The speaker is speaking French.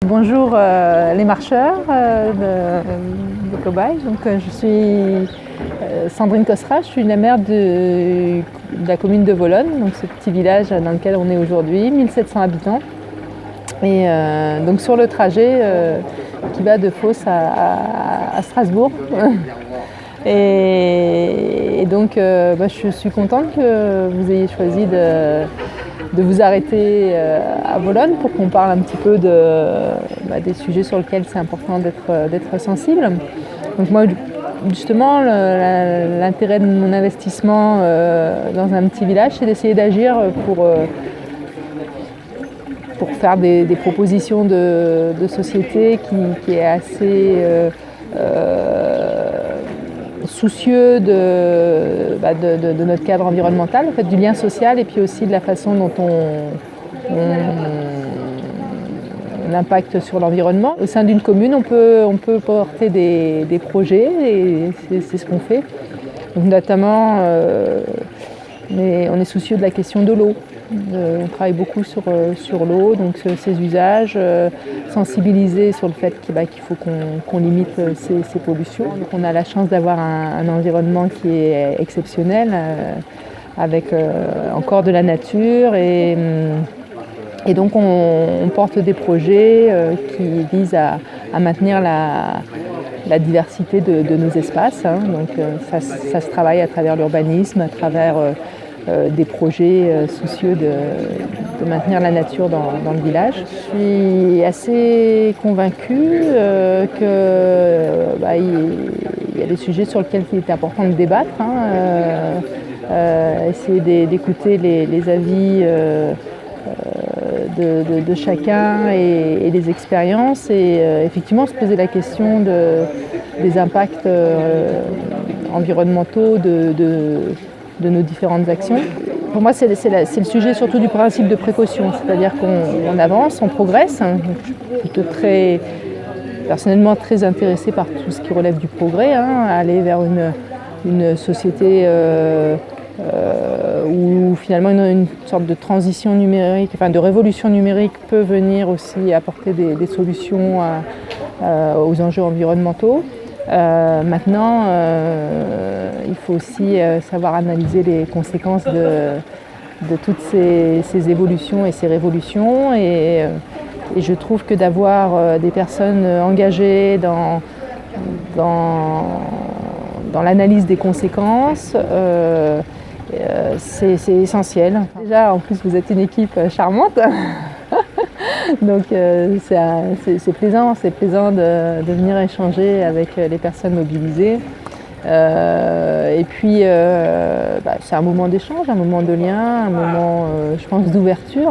Bonjour les marcheurs de Cobaye. Je suis Sandrine Cosra, je suis la maire de la commune de Volonne, donc ce petit village dans lequel on est aujourd'hui, 1700 habitants. Et donc sur le trajet qui va de Fos à Strasbourg. Et donc je suis contente que vous ayez choisi de vous arrêter à Volonne pour qu'on parle un petit peu des sujets sur lesquels c'est important d'être sensible. Donc moi, justement, l'intérêt de mon investissement dans un petit village, c'est d'essayer d'agir pour faire des propositions de société qui est assez soucieux de notre cadre environnemental, en fait, du lien social et puis aussi de la façon dont on impacte sur l'environnement. Au sein d'une commune, on peut porter des projets et c'est ce qu'on fait. Donc, notamment, on est soucieux de la question de l'eau. On travaille beaucoup sur l'eau, donc ses usages, sensibiliser sur le fait qu'il faut qu'on limite ces pollutions. Donc on a la chance d'avoir un environnement qui est exceptionnel, avec encore de la nature et donc on porte des projets qui visent à maintenir la diversité de nos espaces. Donc ça se travaille à travers l'urbanisme, à travers des projets soucieux de maintenir la nature dans le village. Je suis assez convaincue qu'il y a des sujets sur lesquels il est important de débattre, essayer d'écouter les avis de chacun et les expériences et effectivement se poser la question des impacts environnementaux de nos différentes actions. Pour moi, c'est le sujet surtout du principe de précaution, c'est-à-dire qu'on avance, on progresse. Je suis plutôt personnellement très intéressée par tout ce qui relève du progrès, aller vers une société où finalement une sorte de transition numérique, enfin de révolution numérique peut venir aussi apporter des solutions aux enjeux environnementaux. Maintenant, il faut aussi savoir analyser les conséquences de toutes ces évolutions et ces révolutions. Et je trouve que d'avoir des personnes engagées dans l'analyse des conséquences, c'est essentiel. Déjà, en plus, vous êtes une équipe charmante. Donc c'est plaisant de venir échanger avec les personnes mobilisées. Et puis c'est un moment d'échange, un moment de lien, un moment, je pense, d'ouverture.